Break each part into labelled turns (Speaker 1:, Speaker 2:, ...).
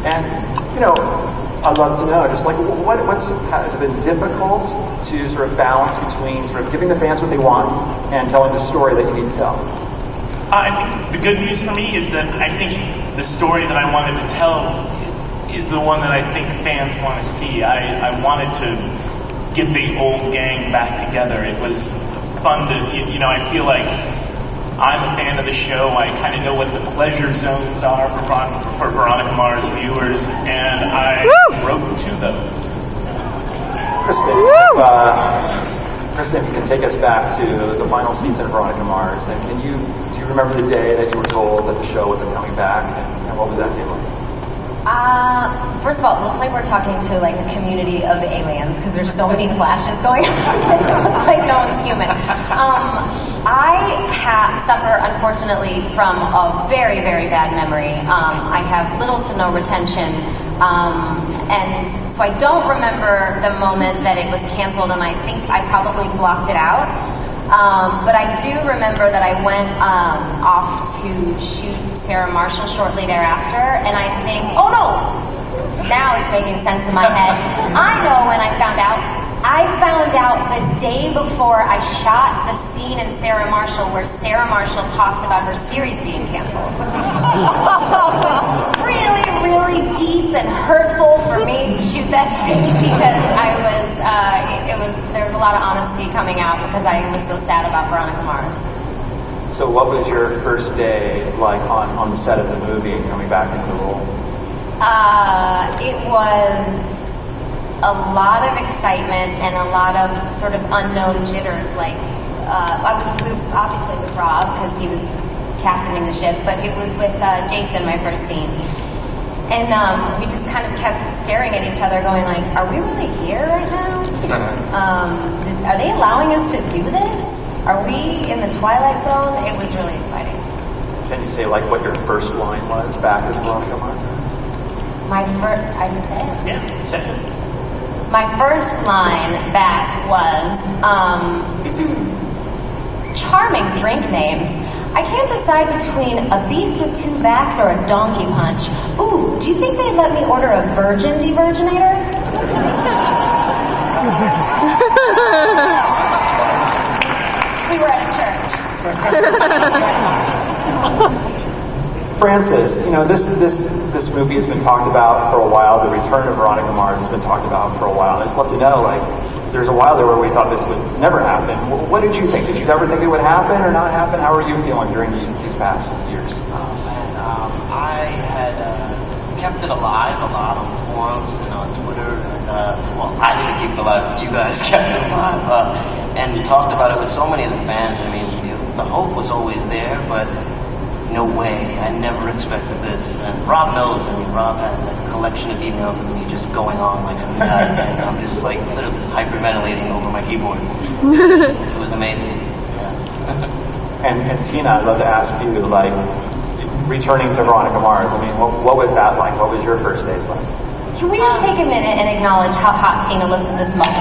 Speaker 1: And, you know, I'd love to know, just like, has it been difficult to sort of balance between sort of giving the fans what they want and telling the story that you need to tell?
Speaker 2: I think the good news for me is that I think the story that I wanted to tell is the one that I think fans want to see. I wanted to get the old gang back together. It was fun to, you know, I feel like I'm a fan of the show. I kind of know what the pleasure zones are for Veronica Mars viewers, and I wrote to those.
Speaker 1: Kristen, if you can take us back to the final season of Veronica Mars, and do you remember the day that you were told that the show wasn't coming back, and what was that day like?
Speaker 3: First of all, it looks like we're talking to like a community of aliens because there's so many flashes going on. It looks like no one's human. I suffer, unfortunately, from a very, very bad memory. I have little to no retention, and so I don't remember the moment that it was canceled, and I think I probably blocked it out. But I do remember that I went off to shoot Sarah Marshall shortly thereafter, and I think, oh no, now it's making sense in my head. I know when I found out. I found out the day before I shot the scene in Sarah Marshall where Sarah Marshall talks about her series being canceled. So it was really, really deep and hurtful for me to shoot that scene because there was a lot of honesty coming out because I was so sad about Veronica Mars.
Speaker 1: So what was your first day like on the set of the movie and coming back into the role?
Speaker 3: It was a lot of excitement and a lot of sort of unknown jitters. Like, I was obviously with Rob because he was captaining the ship, but it was with Jason, my first scene. And we just kind of kept staring at each other going like, are we really here right now? Are they allowing us to do this? Are we in the Twilight Zone? It was really exciting.
Speaker 1: Can you say like what your first line was back as Veronica Mars?
Speaker 3: My first, I can say it?
Speaker 2: Yeah, say it.
Speaker 3: My first line back was, charming drink names. I can't decide between a beast with two backs or a donkey punch. Ooh, do you think they'd let me order a virgin devirginator? We were at church.
Speaker 1: Francis, you know, this movie has been talked about for a while. The return of Veronica Mars has been talked about for a while. I'd just love to know, like, there's a while there where we thought this would never happen. What did you think? Did you ever think it would happen or not happen? How are you feeling during these past years?
Speaker 4: Oh man, I had kept it alive a lot on forums and on Twitter, and well, I didn't keep it alive. You guys kept it alive, and you talked about it with so many of the fans. I mean, the hope was always there, but no way. I never expected this. And Rob knows. I mean, Rob has like a collection of emails of me just going on like a nut, and I'm just like literally just hyperventilating over my keyboard. It was amazing. Yeah.
Speaker 1: And Tina, I'd love to ask you, like, returning to Veronica Mars. I mean, what was that like? What was your first days like?
Speaker 3: Can we just take a minute and acknowledge how hot Tina looks with this mug?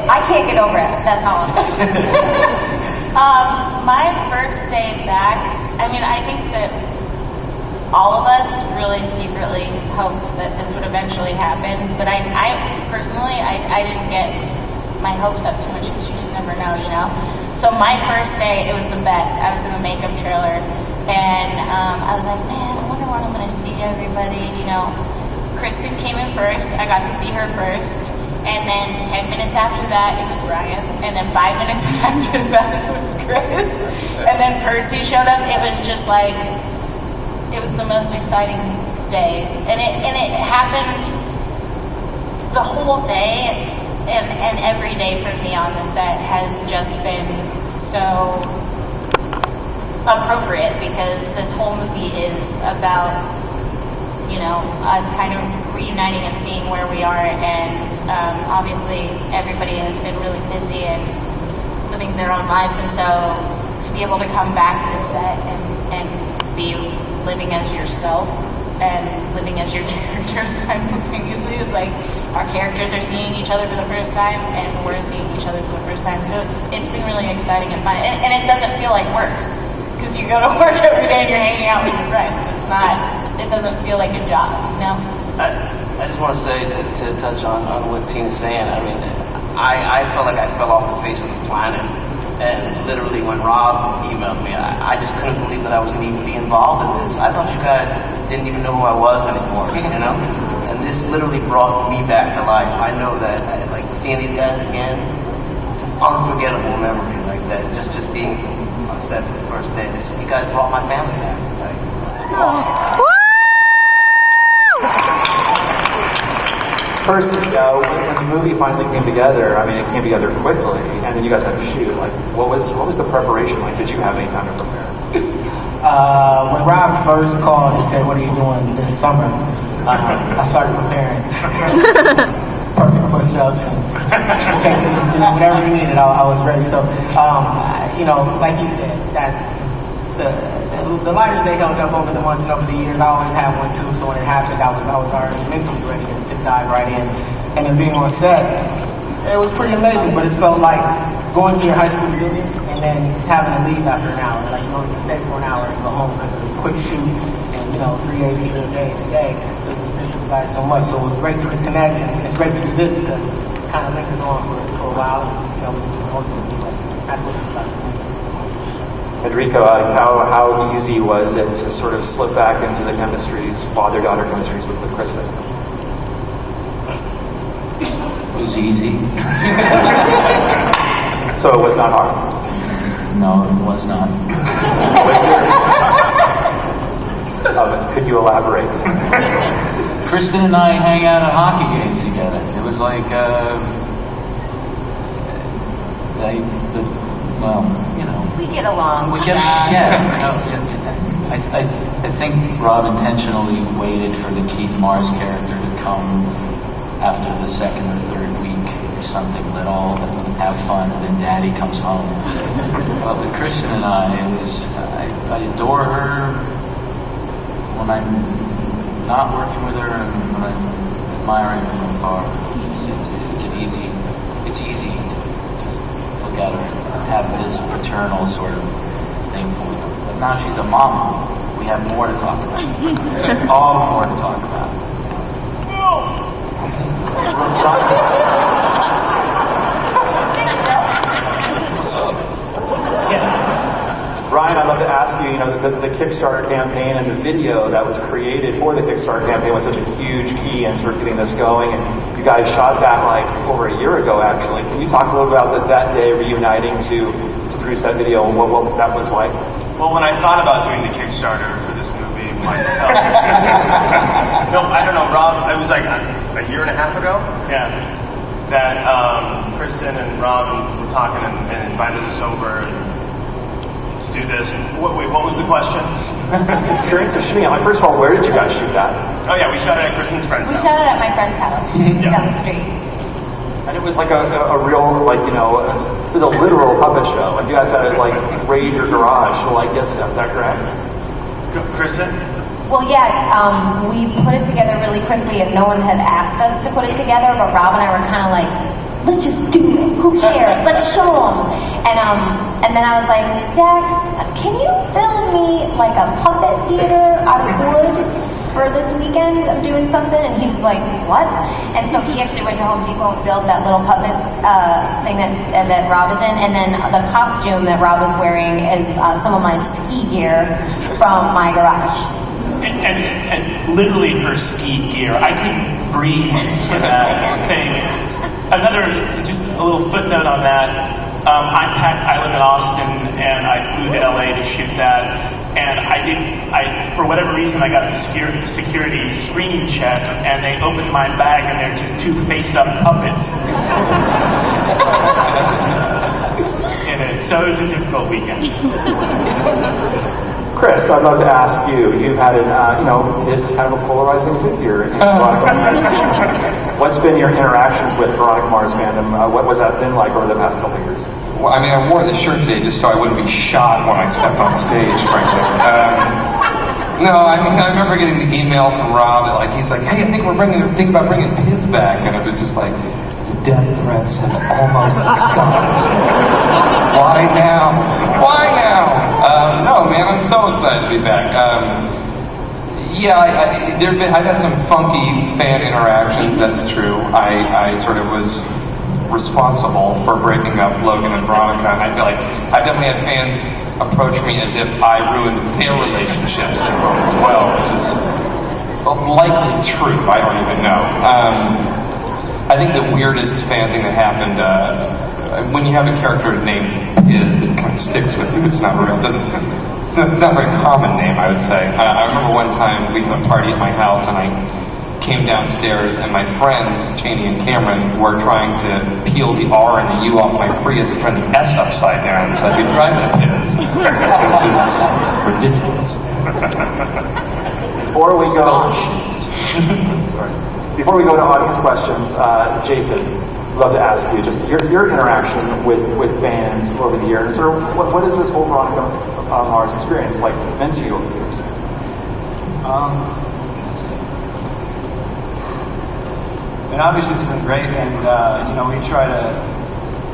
Speaker 3: I can't get over it. That's all I'm saying.
Speaker 5: My first day back, I mean, I think that all of us really secretly hoped that this would eventually happen. But I personally, I didn't get my hopes up too much because you just never know, you know? So my first day, it was the best. I was in the makeup trailer. And I was like, man, I wonder when I'm going to see everybody, you know? Kristen came in first. I got to see her first. And then 10 minutes after that, it was Ryan. And then 5 minutes after that, it was Chris. And then Percy showed up. It was just like, it was the most exciting day. And it happened the whole day. And every day for me on the set has just been so appropriate because this whole movie is about, you know, us kind of reuniting and seeing where we are, and obviously everybody has been really busy and living their own lives, and so to be able to come back to set and be living as yourself and living as your character simultaneously is like our characters are seeing each other for the first time and we're seeing each other for the first time, so it's been really exciting and fun, and it doesn't feel like work. because you go to work every day and you're hanging out with your friends. It doesn't feel like a job, you know?
Speaker 4: I just want to say, to touch on what Tina's saying, I mean, I felt like I fell off the face of the planet. And literally when Rob emailed me, I just couldn't believe that I was going to even be involved in this. I thought you guys didn't even know who I was anymore, you know? And this literally brought me back to life. I know that, like, seeing these guys again, it's an unforgettable memory, like that. Just being on set for the first day. You guys brought my family back. Like, it's awesome.
Speaker 1: First, when the movie finally came together, I mean, it came together quickly, and then you guys had to shoot. Like, what was the preparation like? Did you have any time to prepare?
Speaker 6: When Rob first called and said, "What are you doing this summer?" I started preparing. Perfect push-ups and whatever you needed, I was ready. So, like you said, that the lighters they held up over the months and over the years, I always had one too. So when it happened, I was already mentally ready to dive right in. And then being on set, it was pretty amazing. But it felt like going to your high school reunion and then having to leave after an hour. Like, you know, you can stay for an hour and go home because it was a quick shoot and 3 days either day to day. So we missed you guys so much. So it was great to reconnect, and it's great to do this because it kind of lingers on for a while. Ultimately, that's what it's about.
Speaker 1: Enrico, how easy was it to sort of slip back into the chemistries, father-daughter chemistries with Kristen?
Speaker 7: It was easy.
Speaker 1: So it was not hard?
Speaker 7: No, it was not.
Speaker 1: Could you elaborate?
Speaker 7: Kristen and I hang out at hockey games together. It was like,
Speaker 3: we get along.
Speaker 7: I think Rob intentionally waited for the Keith Mars character to come after the second or third week or something little and have fun, and then Daddy comes home. But with Kristen and I adore her when I'm not working with her and when I'm admiring her from afar. It's easy to just look at her and have this paternal sort of thing for her. But now she's a mom. We have more to talk about. All more to talk about.
Speaker 1: Ryan, I'd love to ask you, the Kickstarter campaign and the video that was created for the Kickstarter campaign was such a huge key in sort of getting this going, and you guys shot that like over a year ago, actually. Can you talk a little about that day reuniting to produce that video and what that was like?
Speaker 2: Well, when I thought about doing the Kickstarter for this movie myself, no, I don't know, Rob, it was like a year and a half ago? Yeah. That Kristen and Rob were talking and invited us over to do this. What was the question?
Speaker 1: The experience of shooting it. Like, first of all, where did you guys shoot that?
Speaker 2: Oh yeah, we shot it at Kristen's friend's house.
Speaker 3: We shot it at my friend's house down the street.
Speaker 1: And it was like a real, it was a literal puppet show. Like, you guys had to, raid your garage to, get stuff. Is that correct?
Speaker 2: Kristen?
Speaker 3: Well, yeah, we put it together really quickly, and no one had asked us to put it together, but Rob and I were kind of like, let's just do it. Who cares? Let's show them. And then I was like, Dax, can you film me, a puppet theater out of wood for this weekend of doing something? And he was like, what? And so he actually went to Home Depot and built that little puppet thing that Rob is in, and then the costume that Rob was wearing is some of my ski gear from my garage.
Speaker 2: And literally her ski gear. I couldn't breathe in that thing. Just a little footnote on that. I live in Austin, and I flew to LA to shoot that. And for whatever reason, I got the security screening check, and they opened my bag, and they're just 2 face-up puppets in it. So it was a difficult weekend.
Speaker 1: Chris, I'd love to ask you. You've had this is kind of a polarizing figure in Veronica Mars. What's been your interactions with Veronica Mars fandom? What was that been like over the past couple of years?
Speaker 8: Well, I wore the shirt today just so I wouldn't be shot when I stepped on stage, frankly. I remember getting the email from Rob that he's like, hey, I think we're thinking about bringing Piz back, and it was just like, the death threats have almost stopped. Why now? so excited to be back. I've had some funky fan interactions, that's true. I sort of was responsible for breaking up Logan and Veronica, and I feel like I definitely had fans approach me as if I ruined their relationships as well, which is likely true. I don't even know. I think the weirdest fan thing that happened, when you have a character named Piz, it kind of sticks with you. It's not real. It's not a very common name, I would say. I remember one time we had a party at my house, and I came downstairs, and my friends, Cheney and Cameron, were trying to peel the R and the U off my Prius and turn the S upside down so I could drive the Piz, which is ridiculous.
Speaker 1: Before we go, before we go to audience questions, Jason, I'd love to ask you just your interaction with fans over the years, or what is this whole Veronica Mars experience like meant to you over the years?
Speaker 9: And obviously it's been great, and we try to.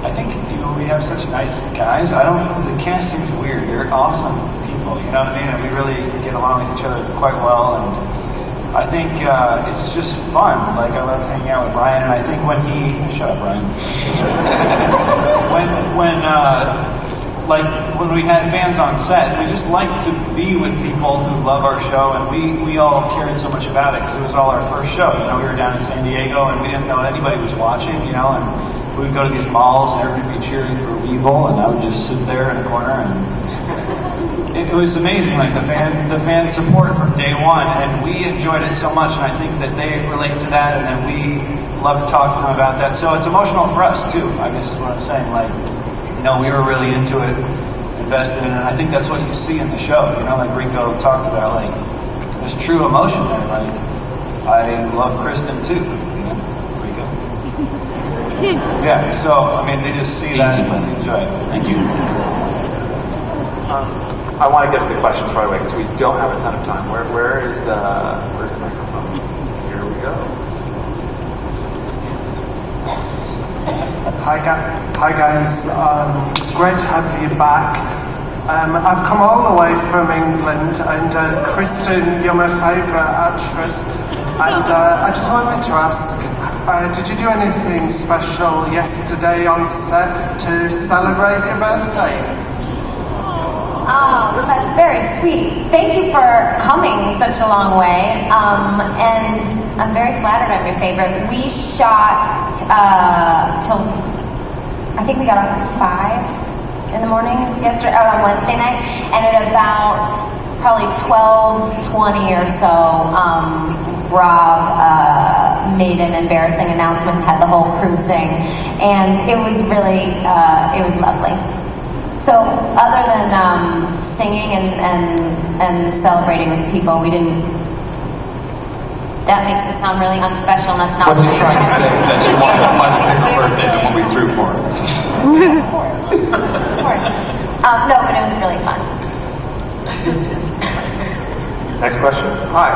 Speaker 9: I think we have such nice guys. The cast seems weird. They're awesome people. You know what I mean? And we really get along with each other quite well. And I think it's just fun. Like I love hanging out with Brian, and I think when shut up, Brian. when we had fans on set, we just liked to be with people who love our show, and we all cared so much about it because it was all our first show. We were down in San Diego, and we didn't know anybody was watching, and we would go to these malls, and everybody would be cheering for Weevil, and I would just sit there in a corner, and it was amazing, like the fan support from day one, and we enjoyed it so much, and I think that they relate to that, and then we love to talk to them about that. So it's emotional for us too, I guess is what I'm saying. Like, we were really into it, invested in it, and I think that's what you see in the show. Like Rico talked about, like there's true emotion there. Like I love Kristen too, Rico. Yeah. So I mean, they just see that and enjoy it. Thank you.
Speaker 1: I want to get to the questions right away because we don't have a ton of time. Where's the microphone? Here we go.
Speaker 10: Hi guys, it's great to have you back. I've come all the way from England, and Kristen, you're my favourite actress, and I just wanted to ask, did you do anything special yesterday on set to celebrate your birthday?
Speaker 3: Oh, that's very sweet. Thank you for coming such a long way. And I'm very flattered I'm your favorite. We shot till I think we got on at 5 in the morning yesterday, on Wednesday night, and at about probably 12:20 or so, Rob made an embarrassing announcement, had the whole crew sing, and it was really it was lovely. So other than singing and celebrating with people, we didn't. That makes it sound really unspecial, and that's not
Speaker 8: what you're trying to say is that you wanted a much bigger birthday than what we threw for her.
Speaker 3: Of course. No, but it was really fun.
Speaker 1: Next question.
Speaker 11: Hi.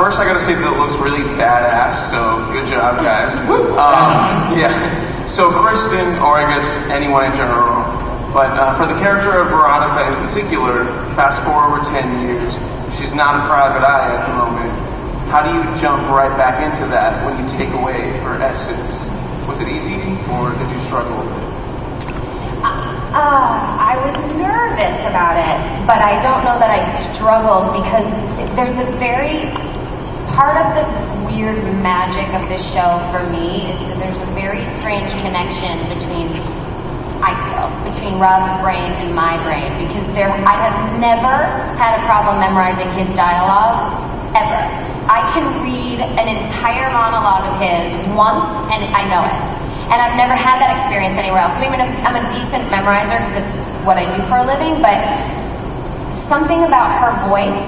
Speaker 11: First, I got to say that it looks really badass. So good job, guys. Yeah. So Kristen, or I guess anyone in general, but for the character of Veronica in particular, fast forward 10 years, she's not a private eye at the moment. How do you jump right back into that when you take away her essence? Was it easy, or did you struggle with it?
Speaker 3: I was nervous about it, but I don't know that I struggled because there's a very part of the weird magic of this show for me is that there's a very strange connection between Rob's brain and my brain, because I have never had a problem memorizing his dialogue, ever. I can read an entire monologue of his once and I know it. And I've never had that experience anywhere else. I mean, I'm a decent memorizer because it's what I do for a living, but something about her voice,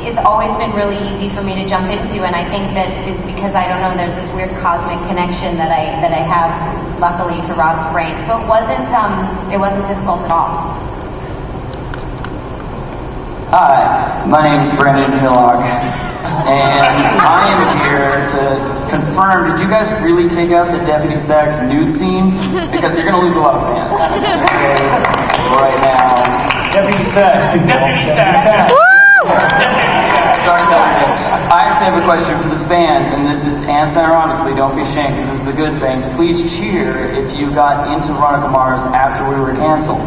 Speaker 3: it's always been really easy for me to jump into, and I think that is because, I don't know, there's this weird cosmic connection that I have, luckily, to Rob's brain. So it wasn't difficult at all.
Speaker 12: Hi, my name is Brandon Hillock, and I am here to confirm, did you guys really take out the Deputy Sachs nude scene? Because you're going to lose a lot of fans. Right now.
Speaker 9: Deputy
Speaker 6: Sass, people.
Speaker 2: Deputy Sass.
Speaker 12: I actually have a question for the fans, and this is answer honestly, don't be ashamed because this is a good thing. Please cheer if you got into Veronica Mars after we were canceled. A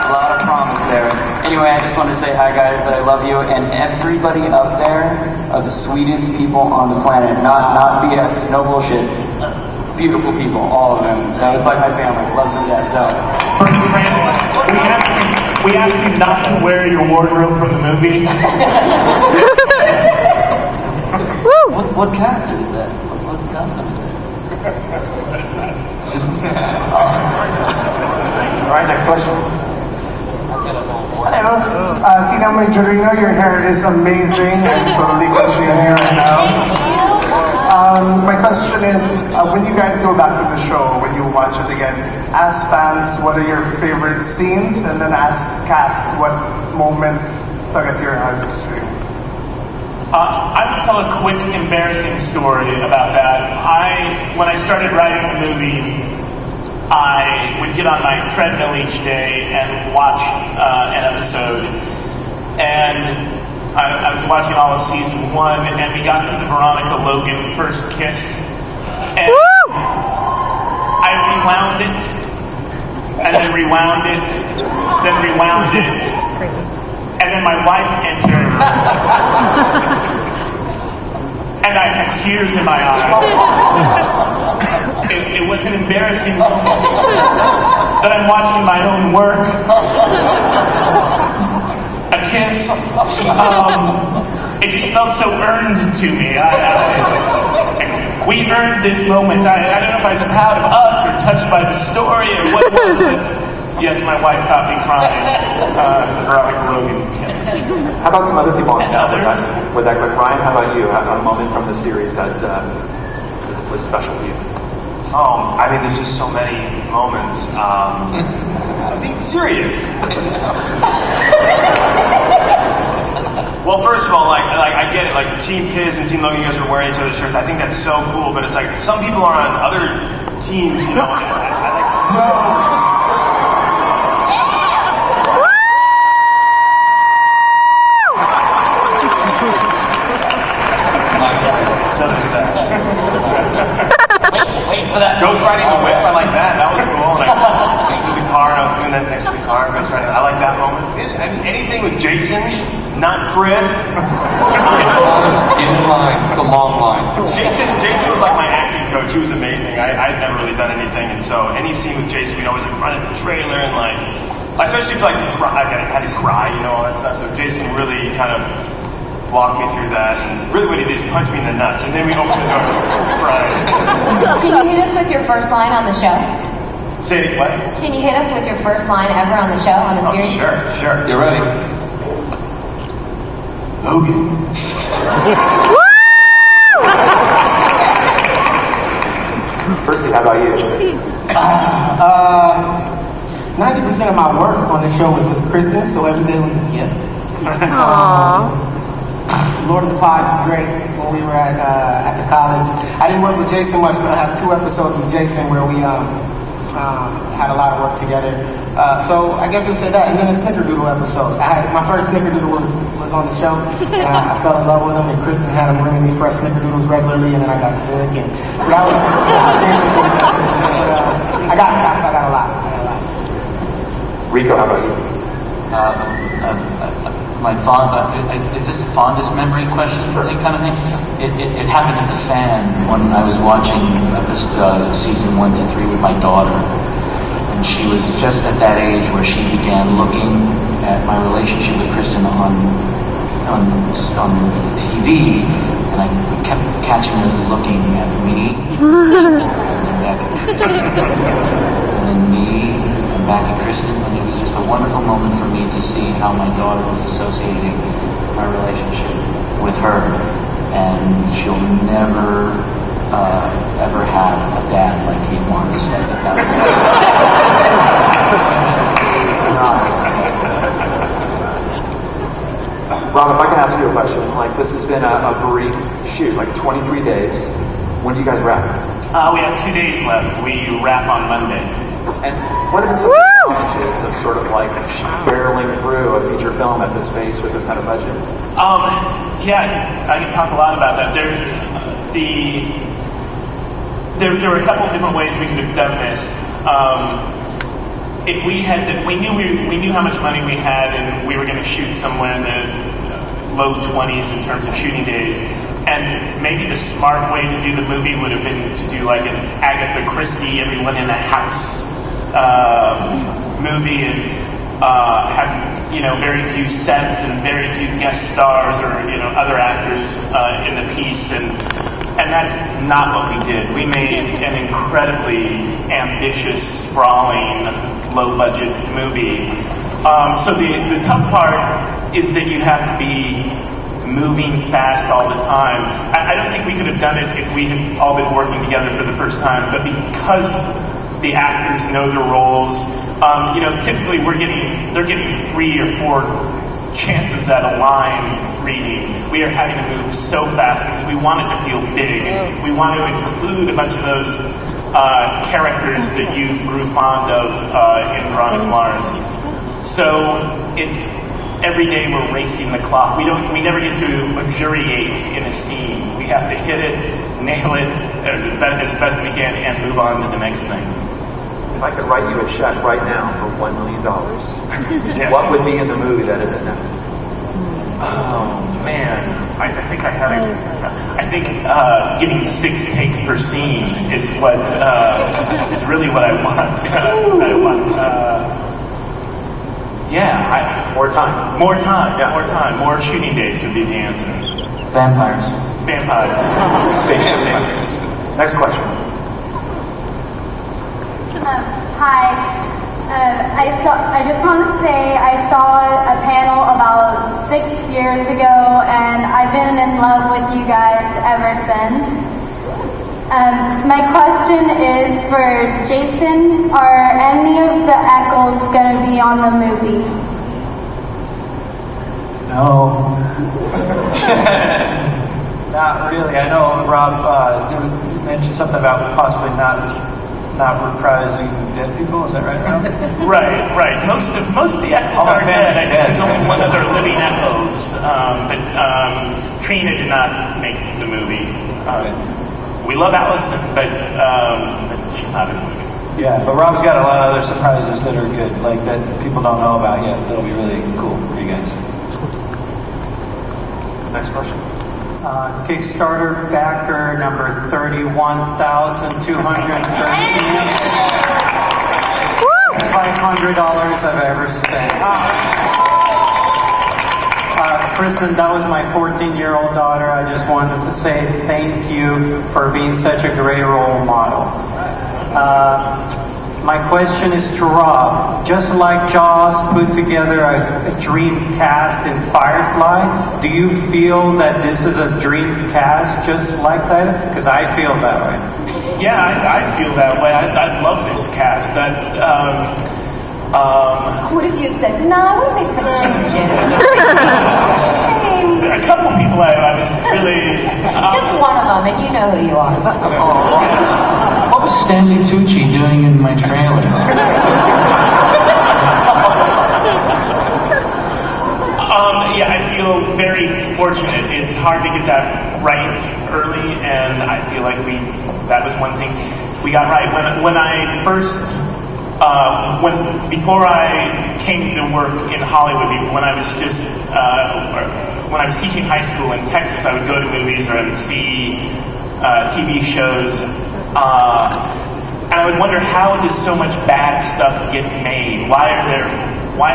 Speaker 12: lot of promise there. Anyway, I just wanted to say hi guys, that I love you, and everybody up there are the sweetest people on the planet. Not BS, no bullshit. Beautiful people, all of them. So it's like my family. Love them to death. So
Speaker 2: We asked you not to wear your wardrobe from the movie.
Speaker 12: what character is that? What costume is that?
Speaker 1: All right, next question.
Speaker 10: Hello, Tina Majorino, your hair is amazing. I'm totally gushing in here right now. My question is, when you guys go back to the show, when you watch it again, ask fans what are your favorite scenes, and then ask cast what moments tug at your heartstrings.
Speaker 2: I would tell a quick, embarrassing story about that. When I started writing the movie, I would get on my treadmill each day and watch an episode. And I was watching all of season 1, and we got to the Veronica Logan first kiss. And I rewound it, and then rewound it, then rewound it. And then my wife entered. And I had tears in my eyes. It was an embarrassing moment that I'm watching my own work. A kiss. It just felt so earned to me. We earned this moment. I don't know if I was proud of us or touched by the story or what it was. But yes, my wife caught me crying. The Veronica Logan kiss.
Speaker 1: How about some other people on staff with that? Ryan, how about you? Have a moment from the series that was special to you?
Speaker 13: I mean, there's just so many moments. I'm being serious. Well, first of all, like I get it. Like Team Piz and Team Logan, you guys are wearing each other's shirts. I think that's so cool. But it's like some people are on other teams, you know. And I like to know.
Speaker 4: Wait for that.
Speaker 13: Ghost riding the whip, I like that. That was cool. Like next to the car, and I was doing that next to the car. Ghost riding. I like that moment. I mean, anything with Jason, not Chris.
Speaker 8: In line. It's a long line.
Speaker 13: Jason was like my acting coach. He was amazing. I'd never really done anything, and so any scene with Jason, we'd always like run in the trailer and like, especially if like I had to cry, you know, all that stuff. So Jason really kind of walked me through that, and really what he did is punch me in the nuts, and then we opened the door and cried.
Speaker 3: Can you hit us with your first line on the show?
Speaker 13: Say what?
Speaker 3: Can you hit us with your first line ever on the show, on the series?
Speaker 13: Sure.
Speaker 8: You ready?
Speaker 13: Logan.
Speaker 1: Percy, how about you?
Speaker 6: 90% of my work on the show was with Kristen, so every day was a gift. Lord of the Pod was great when we were at the college. I didn't work with Jason much, but I had 2 episodes with Jason where we had a lot of work together. So I guess we'll say that. And then the Snickerdoodle episode. My first Snickerdoodle was on the show, and I fell in love with him. And Kristen had him bringing me fresh Snickerdoodles regularly, and then I got sick. And so that was interesting. I got a lot.
Speaker 1: Rico, how about you?
Speaker 7: Is this a fondest memory question kind of thing? It happened as a fan when I was watching season 1 to 3 with my daughter, and she was just at that age where she began looking at my relationship with Kristen on TV, and I kept catching her looking at me, and then me, and back at Kristen, and it was just a wonderful moment for me to see how my daughter was associating my relationship with her, and she'll never ever have a dad like Keith Mars.
Speaker 1: Rob, if I can ask you a question, like this has been a brief shoot, like 23 days. When do you guys wrap?
Speaker 2: We have 2 days left. We wrap on Monday.
Speaker 1: And what have been some of the challenges of sort of like barreling through a feature film at this pace with this kind of budget?
Speaker 2: Yeah, I can talk a lot about that. There were a couple of different ways we could have done this. If we knew how much money we had, and we were going to shoot somewhere in the low 20s in terms of shooting days. And maybe the smart way to do the movie would have been to do like an Agatha Christie, everyone in a house movie, and have very few sets and very few guest stars or other actors in the piece, and that's not what we did. We made an incredibly ambitious, sprawling, low-budget movie. So the tough part is that you have to be moving fast all the time. I don't think we could have done it if we had all been working together for the first time, but because the actors know their roles, typically they're getting 3 or 4 chances at a line reading. We are having to move so fast because we want it to feel big. We want to include a bunch of those characters that you grew fond of in Veronica Mars. So it's every day we're racing the clock. We never get to luxuriate in a scene. We have to hit it, nail it as best we can, and move on to the next thing.
Speaker 1: If I could write you a check right now for $1 million, what would be in the movie that isn't now?
Speaker 2: Oh man, I think I had it. I think getting 6 takes per scene is what is really what I want.
Speaker 1: More time.
Speaker 2: More time. Yeah. More time. More shooting days would be the answer.
Speaker 7: Vampires.
Speaker 1: Spaceship. Next question.
Speaker 14: Hi. I just want to say I saw a panel about 6 years ago, and I've been in love with you guys ever since. My question is for Jason. Are any of the Eccles going to be on the movie?
Speaker 9: No. Not really. I know Rob mentioned something about possibly not reprising dead people. Is that right, Rob?
Speaker 2: Right. Most of the Eccles are dead. I think there's only one other living Eccles. But Trina did not make the movie. We love Allison, but she's not in the movie.
Speaker 9: Yeah, but Rob's got a lot of other surprises that are good, like that people don't know about yet. That'll be really cool for you guys.
Speaker 1: Next question.
Speaker 9: Kickstarter backer number 31,213. $500 I've ever spent. Kristen, that was my 14-year-old daughter. I just wanted to say thank you for being such a great role model. My question is to Rob. Just like Jaws put together a dream cast in Firefly, do you feel that this is a dream cast just like that? Because I feel that way.
Speaker 2: Yeah, I feel that way. I love this cast. That's...
Speaker 3: What if you had said, no, I would make some changes?
Speaker 2: A couple people I was really...
Speaker 3: Just one of them, and you know who you are.
Speaker 7: What was Stanley Tucci doing in my trailer?
Speaker 2: Yeah, I feel very fortunate. It's hard to get that right early, and I feel like that was one thing we got right. When I first... before I came to work in Hollywood, when I was when I was teaching high school in Texas, I would go to movies or I would see TV shows, and I would wonder, how does so much bad stuff get made? Why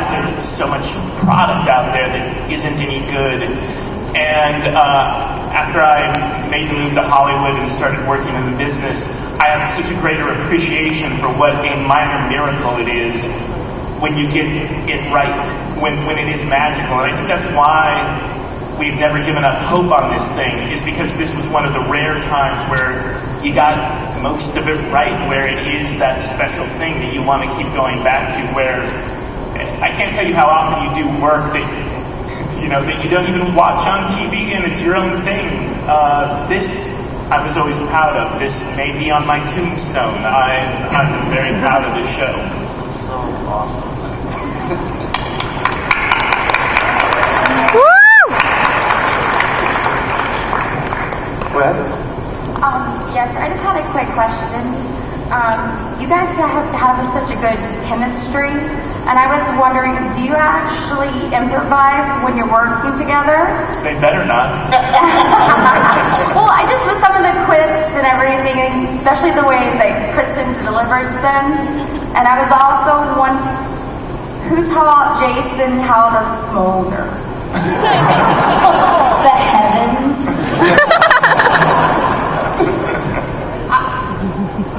Speaker 2: is there so much product out there that isn't any good? And after I made the move to Hollywood and started working in the business, I have such a greater appreciation for what a minor miracle it is when you get it right, when it is magical. And I think that's why we've never given up hope on this thing, is because this was one of the rare times where you got most of it right, where it is that special thing that you want to keep going back to, where I can't tell you how often you do work that you don't even watch on TV, and it's your own thing. I was always proud of. This may be on my tombstone. I'm very proud of this show.
Speaker 4: It's so awesome.
Speaker 1: Go ahead.
Speaker 15: Yes, I just had a quick question. You guys have such a good chemistry, and I was wondering, do you actually improvise when you're working together?
Speaker 2: They better not.
Speaker 15: Well, I just with some of the quips and everything, especially the way that Kristen delivers them, and I was also who taught Jason how to smolder? The heavens.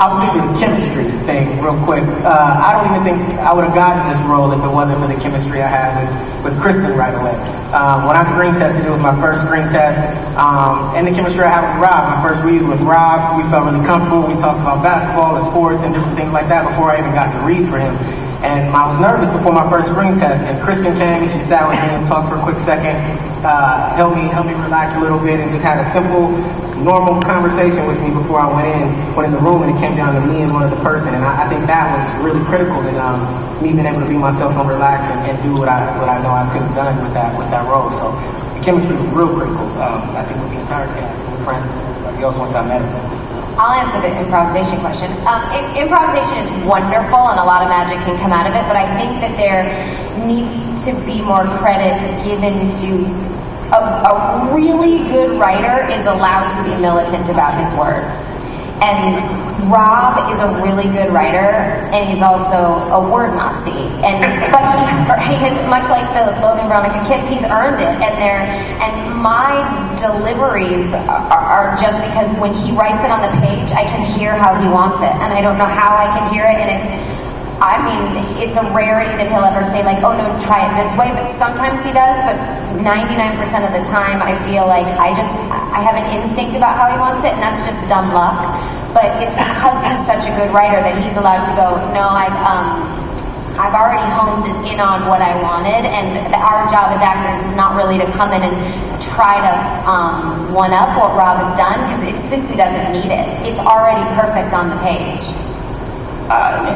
Speaker 6: I'll speak to the chemistry thing real quick. I don't even think I would have gotten this role if it wasn't for the chemistry I had with Kristen right away. When I screen tested, it was my first screen test, and the chemistry I had with Rob, my first read with Rob, we felt really comfortable. We talked about basketball and sports and different things like that before I even got to read for him. And I was nervous before my first screen test, and Kristen came and she sat with me and talked for a quick second, helped me relax a little bit, and just had a simple, normal conversation with me before I went in the room, and it came down to me and one other person. And I think that was really critical in me being able to be myself and relax and do what I know I could have done with that role. So the chemistry was real critical. I think with the entire cast, with friends, everybody else once I met him.
Speaker 3: I'll answer the improvisation question. Improvisation is wonderful and a lot of magic can come out of it, but I think that there needs to be more credit given to a really good writer is allowed to be militant about his words. And Rob is a really good writer, and he's also a word Nazi. But he has, much like the Logan Veronica kids, he's earned it. And my deliveries are just because when he writes it on the page, I can hear how he wants it, and I don't know how I can hear it. And it's a rarity that he'll ever say like, oh no, try it this way. But sometimes he does. But 99% of the time, I feel like I have an instinct about how he wants it, and that's just dumb luck. But it's because he's such a good writer that he's allowed to go, no, I've already honed in on what I wanted, and our job as actors is not really to come in and try to one up what Rob has done, because it simply doesn't need it. It's already perfect on the page.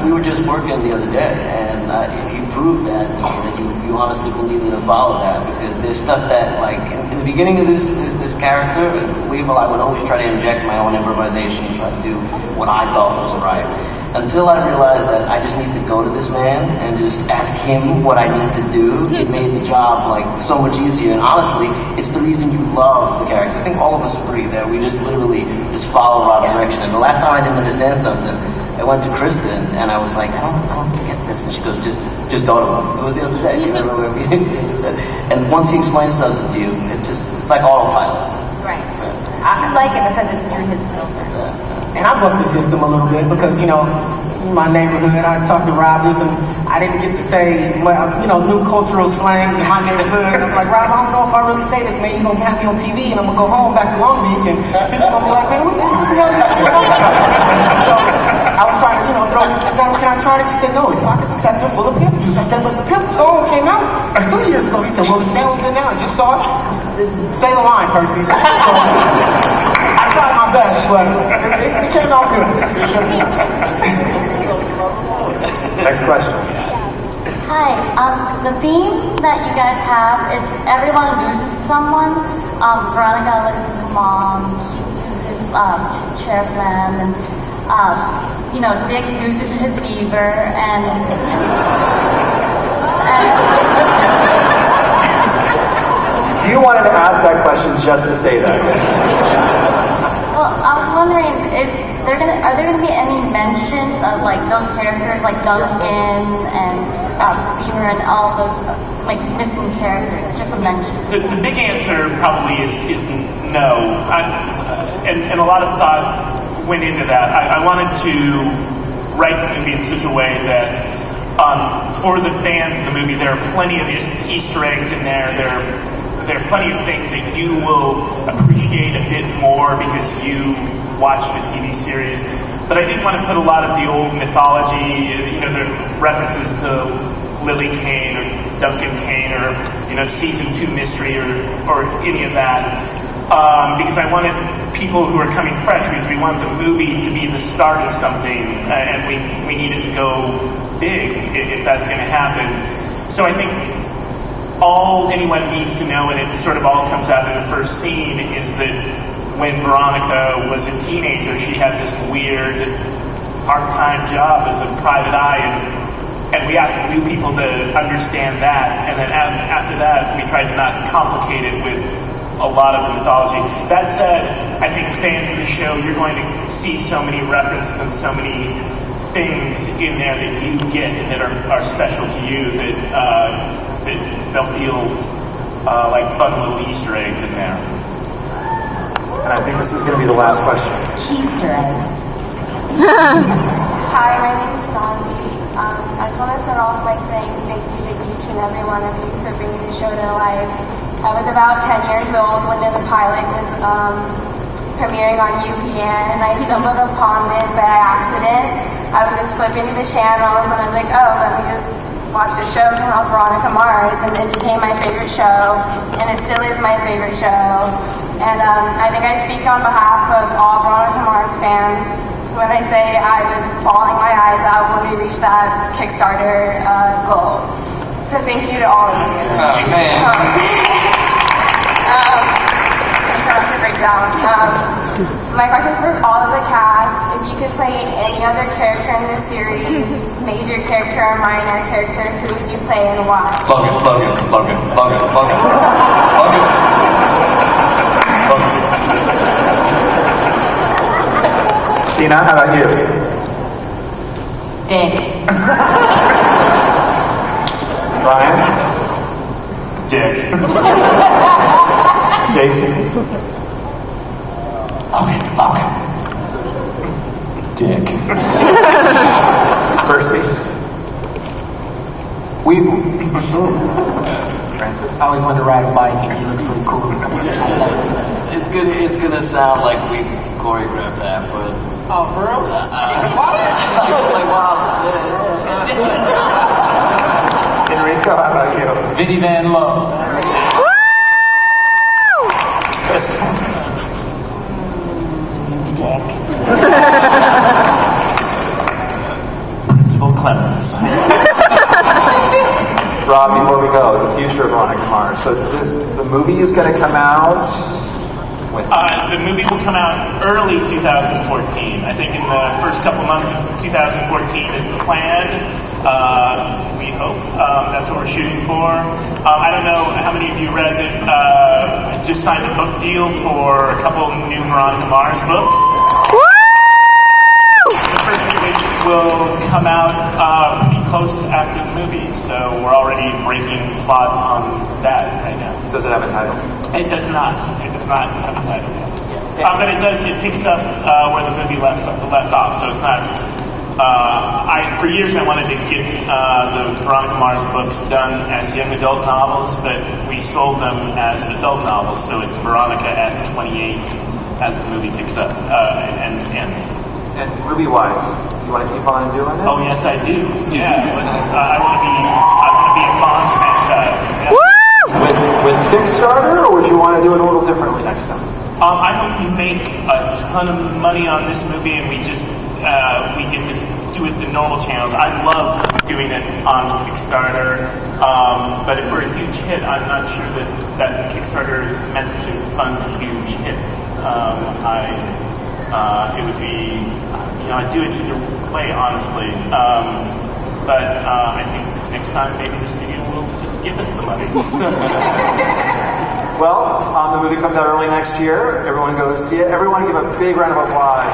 Speaker 4: We were just working the other day, and you proved that to me, that you honestly believe me to follow that, because there's stuff that, like, in the beginning of this character, I would always try to inject my own improvisation and try to do what I thought was right. Until I realized that I just need to go to this man and just ask him what I need to do, it made the job, like, so much easier. And honestly, it's the reason you love the characters. I think all of us agree that we just literally just follow Rob's direction. And the last time I didn't understand something, I went to Kristen and I was like, I don't get this, and she goes, just go to him. It was the other day. You remember when we and once he explains something to you, it's like autopilot.
Speaker 3: Right. I like it because it's through his filter.
Speaker 6: And I bucked the system a little bit because, in my neighborhood, I talked to Rob, I didn't get to say, new cultural slang in my neighborhood. And I'm like, Rob, I don't know if I really say this, man. You're going to have me on TV, and I'm going to go home back to Long Beach, and people going to be like, man, what the hell are you talking about? So I was trying to, can I try this? He said, no, it's pocket protector full of pimp juice. I said, but the pimp song came out 2 years ago. He said, well, the sale's in now. I just saw it. Say the line, Percy. So, I tried my best, but it came out good.
Speaker 1: Next question.
Speaker 14: Hi. The theme that you guys have is everyone loses someone. Veronica loses her mom. He loses Sheriff Lamb, and Dick loses his beaver, and
Speaker 1: You wanted to ask that question just to say that.
Speaker 14: Well, I was wondering, are there gonna be any mention of like those characters, like Duncan and Beaver and all those like missing characters? Just a mention.
Speaker 2: The big answer probably is no. And a lot of thought went into that. I wanted to write the movie in such a way that for the fans of the movie, there are plenty of Easter eggs in there. There are plenty of things that you will appreciate a bit more because you watched the TV series. But I didn't want to put a lot of the old mythology, the references to Lily Kane or Duncan Kane or, season 2 mystery or any of that. because I wanted people who are coming fresh, because we want the movie to be the start of something, and we need it to go big if that's going to happen. So I think all anyone needs to know, and it sort of all comes out in the first scene, is that when Veronica was a teenager, she had this weird part-time job as a private eye, and we asked new people to understand that, and then after that, we tried to not complicate it with a lot of the mythology. That said, I think fans of the show, you're going to see so many references and so many things in there that you get and that are special to you that they'll feel like fun little Easter eggs in there.
Speaker 1: And I think this is going to be the last question.
Speaker 3: Easter eggs.
Speaker 14: Hi, my name is Gandhi. I just want to start off by saying thank you to each and every one of you for bringing the show to life. I was about 10 years old when the pilot was premiering on UPN, and I stumbled upon it by accident. I was just flipping through the channels, and I was like, oh, let me just watch the show called Veronica Mars, and it became my favorite show, and it still is my favorite show. And I think I speak on behalf of all Veronica Mars fans when I say I was bawling my eyes out when we reached that Kickstarter goal. So thank you to all of you.
Speaker 8: Oh, man.
Speaker 14: To break down. My question is for all of the cast. If you could play any other character in this series, major character or minor character, who would you play and why?
Speaker 8: Logan.
Speaker 1: Tina, how about you?
Speaker 3: Dick.
Speaker 1: Ryan?
Speaker 2: Dick.
Speaker 1: Jason?
Speaker 7: Logan. Dick.
Speaker 1: Percy?
Speaker 6: Francis? I always wanted to ride a bike, and you look pretty cool.
Speaker 4: It's gonna sound like we choreographed that, but
Speaker 6: Oh, for real?
Speaker 4: like wow.
Speaker 1: Enrico, how about you?
Speaker 6: Vinny Van Lowe.
Speaker 2: Principal Clemens.
Speaker 1: Rob, before we go, the future of Veronica Mars. So the movie is going to come out when?
Speaker 2: The movie will come out early 2014. I think in the first couple months of 2014 is the plan. We hope. That's what we're shooting for. I don't know how many of you read that I just signed a book deal for a couple new Veronica Mars books. The first of which will come out pretty close after the movie, so we're already breaking plot on that right now.
Speaker 1: Does it have a title?
Speaker 2: It does not. It does not have a title yet. But it does. It picks up where the movie left off, so it's not. For years I wanted to get the Veronica Mars books done as young adult novels, but we sold them as adult novels, so it's Veronica at 28 as the movie picks up and ends.
Speaker 1: And movie-wise, do you want to keep on doing it?
Speaker 2: Oh yes, I do. Yeah, I want to be a Bond franchise. Yeah.
Speaker 1: With Kickstarter, or would you want to do it a little differently next time?
Speaker 2: I hope we make a ton of money on this movie, and we just we get to do it the normal channels. I love doing it on Kickstarter, but if we're a huge hit, I'm not sure that Kickstarter is meant to fund huge hits. It would be, I'd do it either way, honestly. But I think next time maybe the studio will just give us the money.
Speaker 1: Well, the movie comes out early next year. Everyone go see it. Everyone give a big round of applause.